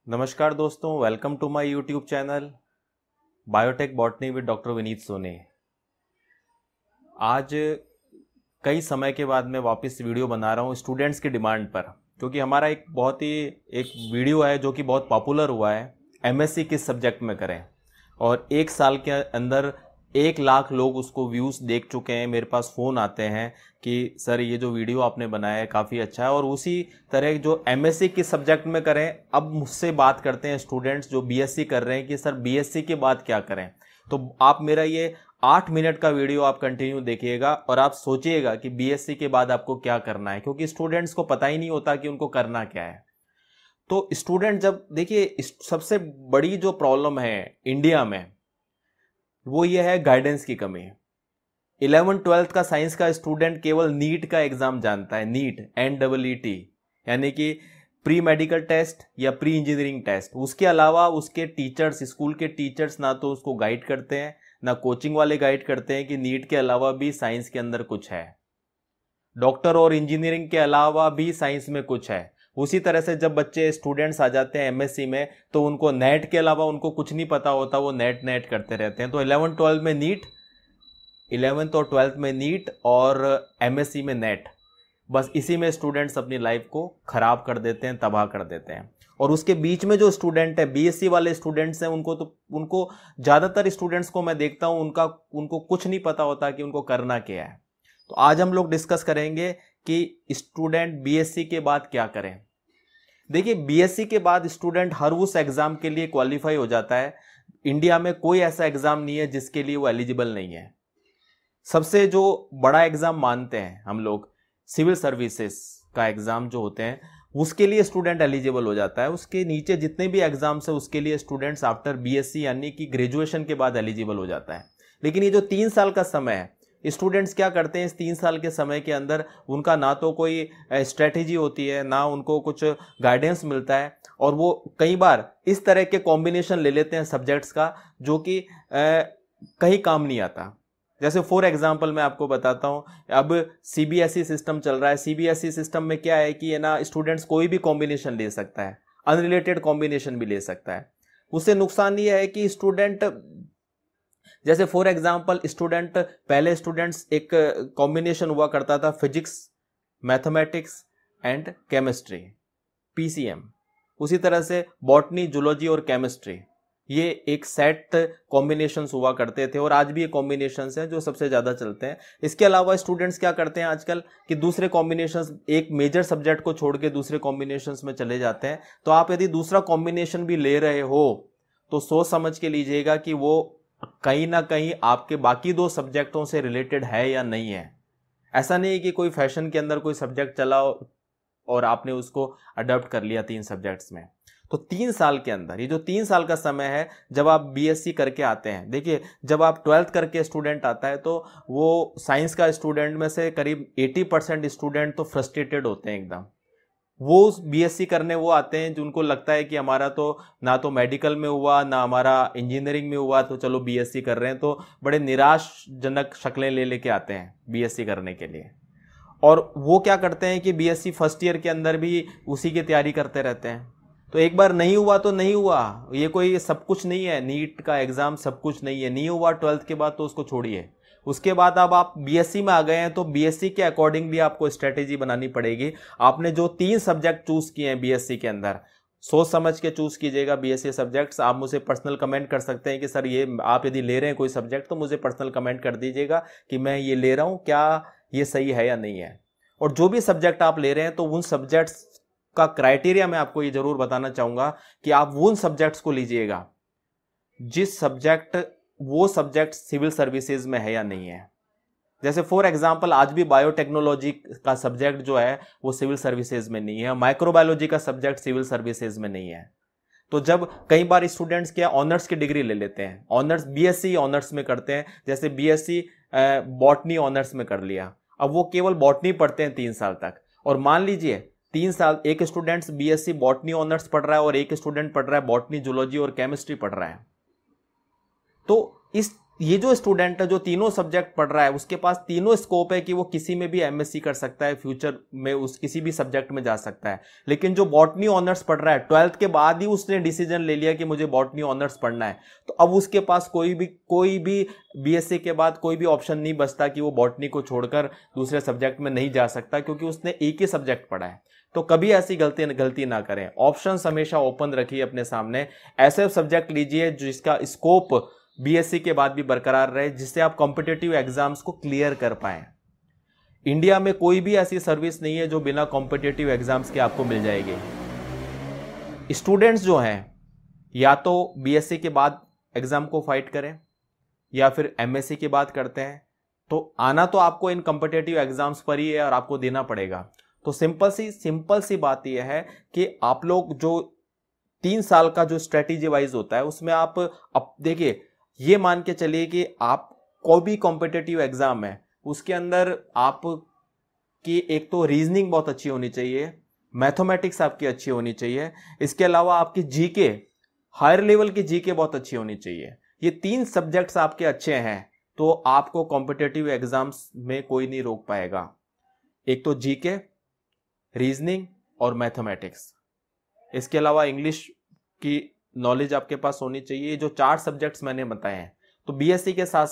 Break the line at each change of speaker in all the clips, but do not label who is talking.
नमस्कार दोस्तों, welcome to my YouTube channel biotech botany with doctor Vineet Soni. आज कई समय के बाद मैं वापस वीडियो बना रहा हूँ स्टूडेंट्स की डिमांड पर, क्योंकि हमारा एक वीडियो है जो कि बहुत पॉपुलर हुआ है, एमएससी किस सब्जेक्ट में करें। और एक साल के अंदर 1 लाख लोग उसको व्यूज़ देख चुके हैं। मेरे पास फ़ोन आते हैं कि सर ये जो वीडियो आपने बनाया है काफ़ी अच्छा है। और उसी तरह जो एमएससी किस सब्जेक्ट में करें, अब मुझसे बात करते हैं स्टूडेंट्स जो बीएससी कर रहे हैं कि सर बीएससी के बाद क्या करें। तो आप मेरा ये 8 मिनट का वीडियो आप कंटिन्यू देखिएगा और आप सोचिएगा कि बीएससी के बाद आपको क्या करना है, क्योंकि स्टूडेंट्स को पता ही नहीं होता कि उनको करना क्या है। तो स्टूडेंट जब देखिए, सबसे बड़ी जो प्रॉब्लम है इंडिया में वो ये है गाइडेंस की कमी। 11th-12th का साइंस का स्टूडेंट केवल नीट का एग्जाम जानता है, नीट NEET, यानी कि प्री मेडिकल टेस्ट या प्री इंजीनियरिंग टेस्ट। उसके अलावा उसके टीचर्स, स्कूल के टीचर्स ना तो उसको गाइड करते हैं, ना कोचिंग वाले गाइड करते हैं कि नीट के अलावा भी साइंस के अंदर कुछ है, डॉक्टर और इंजीनियरिंग के अलावा भी साइंस में कुछ है। उसी तरह से जब बच्चे स्टूडेंट्स आ जाते हैं एमएससी में, तो उनको नेट के अलावा उनको कुछ नहीं पता होता, वो नेट करते रहते हैं। तो 11th-12th में नीट, 11th और 12th में नीट और एमएससी में नेट, बस इसी में स्टूडेंट्स अपनी लाइफ को खराब कर देते हैं, तबाह कर देते हैं। और उसके बीच में जो स्टूडेंट है, बीएससी वाले स्टूडेंट्स हैं, उनको ज़्यादातर स्टूडेंट्स को मैं देखता हूँ उनको कुछ नहीं पता होता कि उनको करना क्या है। तो आज हम लोग डिस्कस करेंगे कि स्टूडेंट बीएससी के बाद क्या करें। देखिए, बीएससी के बाद स्टूडेंट हर उस एग्जाम के लिए क्वालिफाई हो जाता है। इंडिया में कोई ऐसा एग्जाम नहीं है जिसके लिए वो एलिजिबल नहीं है। सबसे जो बड़ा एग्जाम मानते हैं हम लोग, सिविल सर्विसेज का एग्जाम जो होते हैं, उसके लिए स्टूडेंट एलिजिबल हो जाता है। उसके नीचे जितने भी एग्जाम्स है उसके लिए स्टूडेंट्स आफ्टर बीएससी यानी कि ग्रेजुएशन के बाद एलिजिबल हो जाता है। लेकिन ये जो 3 साल का समय है, स्टूडेंट्स क्या करते हैं इस 3 साल के समय के अंदर, उनका ना तो कोई स्ट्रेटेजी होती है, ना उनको कुछ गाइडेंस मिलता है, और वो कई बार इस तरह के कॉम्बिनेशन ले लेते हैं सब्जेक्ट्स का जो कि कहीं काम नहीं आता। जैसे फॉर एग्जांपल मैं आपको बताता हूँ, अब सीबीएसई सिस्टम चल रहा है। सीबीएसई सिस्टम में क्या है कि ना स्टूडेंट्स कोई भी कॉम्बिनेशन ले सकता है, अनरिलेटेड कॉम्बिनेशन भी ले सकता है। उससे नुकसान ये है कि स्टूडेंट, जैसे फॉर एग्जांपल पहले स्टूडेंट्स एक कॉम्बिनेशन हुआ करता था, physics, mathematics and chemistry, PCM. उसी तरह से बॉटनी, जूलॉजी और केमिस्ट्री, ये एक सेट कॉम्बिनेशंस हुआ करते थे, और आज भी ये कॉम्बिनेशंस हैं जो सबसे ज़्यादा चलते हैं। इसके अलावा स्टूडेंट्स क्या करते हैं आजकल कि दूसरे कॉम्बिनेशंस, एक मेजर सब्जेक्ट को छोड़ के दूसरे कॉम्बिनेशंस में चले जाते हैं। तो आप यदि दूसरा कॉम्बिनेशन भी ले रहे हो तो सोच समझ के लीजिएगा कि वो कहीं ना कहीं आपके बाकी 2 सब्जेक्टों से रिलेटेड है या नहीं है। ऐसा नहीं है कि कोई फैशन के अंदर कोई सब्जेक्ट चला और आपने उसको अडॉप्ट कर लिया 3 सब्जेक्ट्स में। तो 3 साल के अंदर, ये जो 3 साल का समय है जब आप बीएससी करके आते हैं, देखिए जब आप 12th करके स्टूडेंट आता है तो वो साइंस का स्टूडेंट में से करीब 80% स्टूडेंट तो फ्रस्ट्रेटेड होते हैं एकदम। वो बीएससी करने वो आते हैं जिनको लगता है कि हमारा तो ना तो मेडिकल में हुआ, ना हमारा इंजीनियरिंग में हुआ, तो चलो बीएससी कर रहे हैं। तो बड़े निराशजनक शक्लें ले लेके आते हैं बीएससी करने के लिए। और वो क्या करते हैं कि बीएससी फर्स्ट ईयर के अंदर भी उसी की तैयारी करते रहते हैं। तो एक बार नहीं हुआ तो नहीं हुआ, ये कोई सब कुछ नहीं है, नीट का एग्जाम सब कुछ नहीं है। नहीं हुआ 12th के बाद तो उसको छोड़िए। उसके बाद अब आप बीएससी में आ गए हैं, तो बीएससी के अकॉर्डिंगली आपको स्ट्रेटेजी बनानी पड़ेगी। आपने जो 3 सब्जेक्ट चूज किए हैं बीएससी के अंदर, सोच समझ के चूज कीजिएगा बीएससी सब्जेक्ट्स। आप मुझे पर्सनल कमेंट कर सकते हैं कि सर ये आप यदि ले रहे हैं कोई सब्जेक्ट तो मुझे पर्सनल कमेंट कर दीजिएगा कि मैं ये ले रहा हूँ, क्या ये सही है या नहीं है। और जो भी सब्जेक्ट आप ले रहे हैं तो उन सब्जेक्ट्स का क्राइटेरिया मैं आपको ये जरूर बताना चाहूंगा कि आप उन सब्जेक्ट्स को लीजिएगा वो सब्जेक्ट सिविल सर्विसेज में है या नहीं है। जैसे फॉर एग्जांपल आज भी बायोटेक्नोलॉजी का सब्जेक्ट जो है वो सिविल सर्विसेज में नहीं है, माइक्रोबायोलॉजी का सब्जेक्ट सिविल सर्विसेज में नहीं है। तो जब कई बार स्टूडेंट्स क्या ऑनर्स की डिग्री ले लेते हैं, ऑनर्स बीएससी ऑनर्स में करते हैं, जैसे बीएससी बॉटनी ऑनर्स में कर लिया, अब वो केवल बॉटनी पढ़ते हैं 3 साल तक। और मान लीजिए 3 साल एक स्टूडेंट्स बीएससी बॉटनी ऑनर्स पढ़ रहा है और एक स्टूडेंट पढ़ रहा है बॉटनी, जूलॉजी और केमिस्ट्री पढ़ रहा है। तो इस ये जो स्टूडेंट है जो तीनों सब्जेक्ट पढ़ रहा है उसके पास तीनों स्कोप है कि वो किसी में भी एमएससी कर सकता है, फ्यूचर में उस किसी भी सब्जेक्ट में जा सकता है। लेकिन जो बॉटनी ऑनर्स पढ़ रहा है 12th के बाद ही उसने डिसीजन ले लिया कि मुझे बॉटनी ऑनर्स पढ़ना है, तो अब उसके पास कोई भी बीएससी के बाद कोई भी ऑप्शन नहीं बचता कि वो बॉटनी को छोड़कर दूसरे सब्जेक्ट में नहीं जा सकता, क्योंकि उसने एक ही सब्जेक्ट पढ़ा है। तो कभी ऐसी गलती ना करें, ऑप्शंस हमेशा ओपन रखिए अपने सामने। ऐसे सब्जेक्ट लीजिए जिसका स्कोप बीएससी के बाद भी बरकरार रहे, जिससे आप कॉम्पिटिटिव एग्जाम्स को क्लियर कर पाए। इंडिया में कोई भी ऐसी सर्विस नहीं है जो बिना कॉम्पिटिटिव एग्जाम्स के आपको मिल जाएगी। स्टूडेंट्स जो हैं या तो बीएससी के बाद एग्जाम को फाइट करें या फिर एमएससी के बाद करते हैं, तो आना तो आपको इन कॉम्पिटिटिव एग्जाम्स पर ही है और आपको देना पड़ेगा। तो सिंपल सी बात यह है कि आप लोग जो 3 साल का जो स्ट्रेटेजी वाइज होता है उसमें आप अब देखिए, ये मान के चलिए कि आप कोई भी कॉम्पिटिटिव एग्जाम है उसके अंदर आप की एक तो रीजनिंग बहुत अच्छी होनी चाहिए, मैथमेटिक्स आपकी अच्छी होनी चाहिए, इसके अलावा आपकी जीके, हायर लेवल की जीके बहुत अच्छी होनी चाहिए। ये 3 सब्जेक्ट्स आपके अच्छे हैं तो आपको कॉम्पिटिटिव एग्जाम्स में कोई नहीं रोक पाएगा। एक तो जीके, रीजनिंग और मैथमेटिक्स, इसके अलावा इंग्लिश की नॉलेज आपके पास होनी चाहिए। जो 4 सब्जेक्ट्स मैंने बताए हैं, तो बीएससी के साथ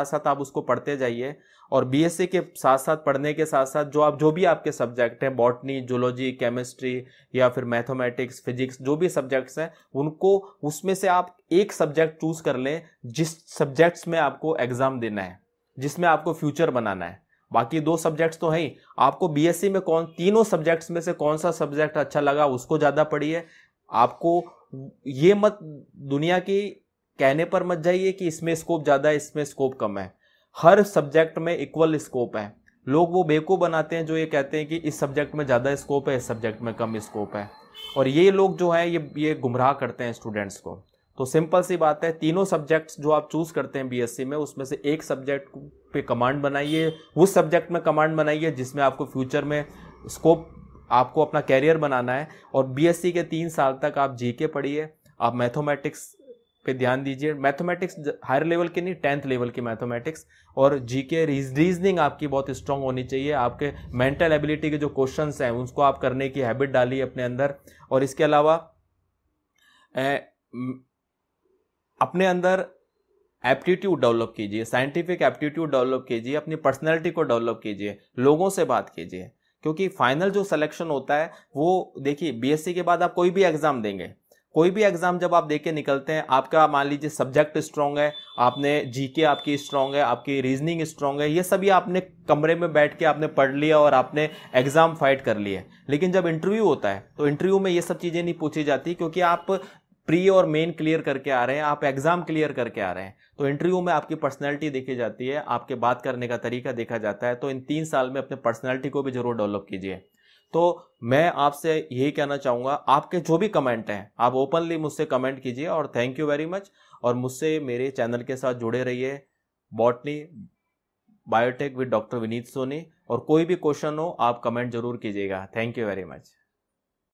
साथ आप उसको पढ़ते जाइए, और बीएससी के साथ साथ पढ़ने के साथ साथ जो भी आपके सब्जेक्ट हैं, बॉटनी, जूलॉजी, केमिस्ट्री या फिर मैथमेटिक्स, फिजिक्स, जो भी सब्जेक्ट्स हैं उनको उसमें से आप एक सब्जेक्ट चूज कर लें जिस सब्जेक्ट्स में आपको एग्जाम देना है, जिसमें आपको फ्यूचर बनाना है। बाकी 2 सब्जेक्ट्स तो हैं, आपको बीएससी में तीनों सब्जेक्ट्स में से कौन सा सब्जेक्ट अच्छा लगा उसको ज्यादा पढ़िए। आपको ये मत दुनिया की कहने पर मत जाइए कि इसमें स्कोप ज्यादा है, इसमें स्कोप कम है। हर सब्जेक्ट में इक्वल स्कोप है। लोग वो बेवकूफ बनाते हैं जो ये कहते हैं कि इस सब्जेक्ट में ज्यादा स्कोप है, इस सब्जेक्ट में कम स्कोप है, और ये लोग जो है ये गुमराह करते हैं स्टूडेंट्स को। तो सिंपल सी बात है, तीनों सब्जेक्ट्स जो आप चूज करते हैं बीएससी में उसमें से एक सब्जेक्ट पे कमांड बनाइए, उस सब्जेक्ट में कमांड बनाइए जिसमें आपको फ्यूचर में स्कोप, आपको अपना कैरियर बनाना है। और बीएससी के 3 साल तक आप जीके पढ़िए, आप मैथमेटिक्स पे ध्यान दीजिए। मैथमेटिक्स हायर लेवल की नहीं, 10th लेवल की मैथमेटिक्स, और जीके रीजनिंग आपकी बहुत स्ट्रांग होनी चाहिए। आपके मेंटल एबिलिटी के जो क्वेश्चंस हैं उसको आप करने की हैबिट डालिए अपने अंदर। और इसके अलावा अपने अंदर एप्टीट्यूड डेवलप कीजिए, साइंटिफिक एप्टीट्यूड डेवलप कीजिए, अपनी पर्सनैलिटी को डेवलप कीजिए, लोगों से बात कीजिए, क्योंकि फाइनल जो सिलेक्शन होता है वो देखिए, बीएससी के बाद आप कोई भी एग्जाम देंगे, कोई भी एग्जाम जब आप देके निकलते हैं, आपका मान लीजिए सब्जेक्ट स्ट्रांग है, आपने जीके आपकी स्ट्रांग है, आपकी रीजनिंग स्ट्रांग है, ये सभी आपने कमरे में बैठ के आपने पढ़ लिया और आपने एग्जाम फाइट कर लिए। लेकिन जब इंटरव्यू होता है तो इंटरव्यू में ये सब चीजें नहीं पूछी जाती, क्योंकि आप प्री और मेन क्लियर करके आ रहे हैं, आप एग्जाम क्लियर करके आ रहे हैं। तो इंटरव्यू में आपकी पर्सनैलिटी देखी जाती है, आपके बात करने का तरीका देखा जाता है। तो इन 3 साल में अपने पर्सनैलिटी को भी जरूर डेवलप कीजिए। तो मैं आपसे यही कहना चाहूँगा, आपके जो भी कमेंट हैं आप ओपनली मुझसे कमेंट कीजिए, और थैंक यू वेरी मच। और मुझसे मेरे चैनल के साथ जुड़े रहिए, botany biotech with doctor Vineet Soni. और कोई भी क्वेश्चन हो आप कमेंट जरूर कीजिएगा। Thank you very much.